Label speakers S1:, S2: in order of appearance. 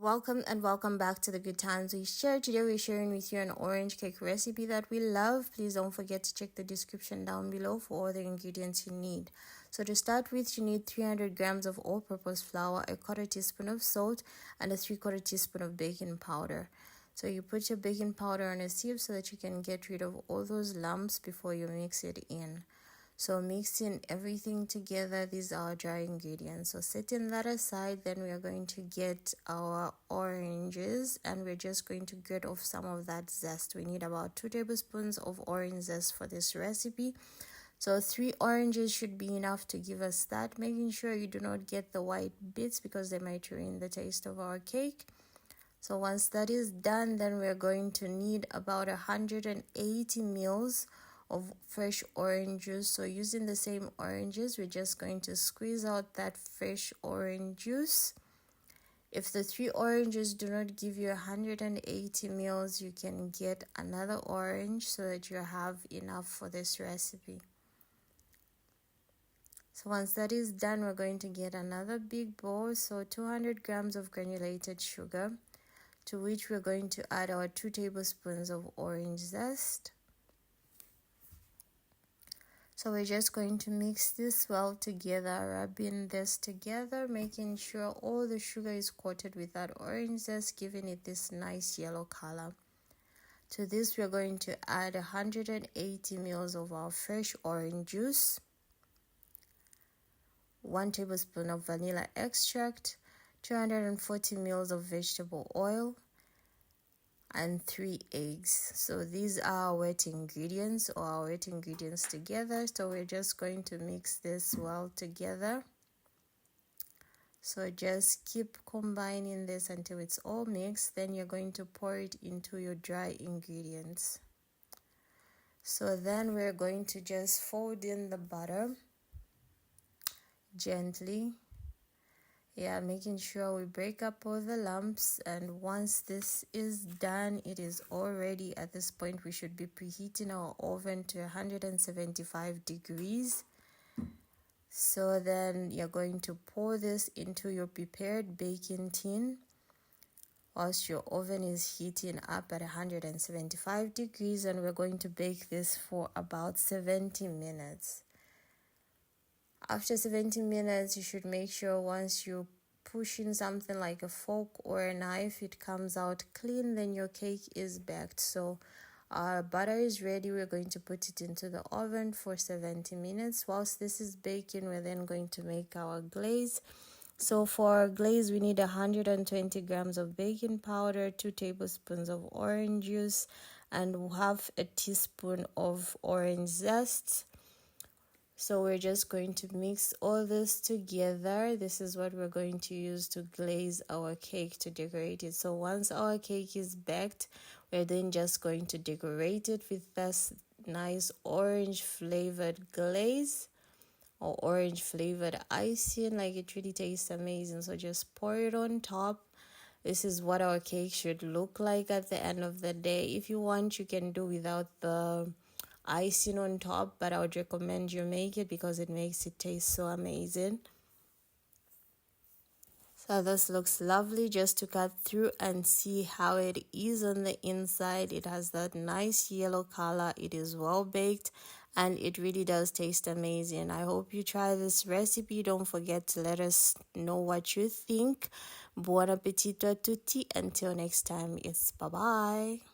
S1: Welcome and welcome back to the Good Times We Share. Today we're sharing with you an orange cake recipe that we love. Please don't forget to check the description down below for all the ingredients you need. So to start with, you need 300 grams of all-purpose flour, a quarter teaspoon of salt, and a 3/4 teaspoon of baking powder. So you put your baking powder on a sieve so that you can get rid of all those lumps before you mix it in. So mixing everything together, these are our dry ingredients. So setting that aside, then we are going to get our oranges and we're just going to get off some of that zest. We need about 2 tablespoons of orange zest for this recipe. So 3 oranges should be enough to give us that, making sure you do not get the white bits because they might ruin the taste of our cake. So once that is done, then we're going to need about 180 ml of fresh orange juice. So using the same oranges, we're just going to squeeze out that fresh orange juice. If the 3 oranges do not give you 180 ml, you can get another orange so that you have enough for this recipe. So once that is done, we're going to get another big bowl, so 200 grams of granulated sugar, to which we're going to add our 2 tablespoons of orange zest. So we're just going to mix this well together, rubbing this together, making sure all the sugar is coated with that orange zest, giving it this nice yellow color. To this, we're going to add 180 ml of our fresh orange juice, 1 tablespoon of vanilla extract, 240 ml of vegetable oil, and 3 eggs. So these are wet ingredients, or our wet ingredients together. So we're just going to mix this well together. So just keep combining this until it's all mixed. Then you're going to pour it into your dry ingredients. So then we're going to just fold in the butter gently. Yeah, making sure we break up all the lumps, and once this is done, it is all ready. At this point, we should be preheating our oven to 175 degrees. So then you're going to pour this into your prepared baking tin whilst your oven is heating up at 175 degrees, and we're going to bake this for about 70 minutes. After 70 minutes, you should make sure once you push in something like a fork or a knife, it comes out clean, then your cake is baked. So our butter is ready. We're going to put it into the oven for 70 minutes. Whilst this is baking, we're then going to make our glaze. So for our glaze, we need 120 grams of baking powder, 2 tablespoons of orange juice, and half a teaspoon of orange zest. So we're just going to mix all this together. This is what we're going to use to glaze our cake, to decorate it. So once our cake is baked, we're then just going to decorate it with this nice orange flavored glaze or orange flavored icing. Like, it really tastes amazing. So just pour it on top. This is what our cake should look like at the end of the day. If you want, you can do without the icing on top, but I would recommend you make it because it makes it taste so amazing. So this looks lovely. Just to cut through and see how it is on the inside. It has that nice yellow color. It is well baked and it really does taste amazing. I hope you try this recipe. Don't forget to let us know what you think. Buon appetito a tutti. Until next time, it's bye-bye.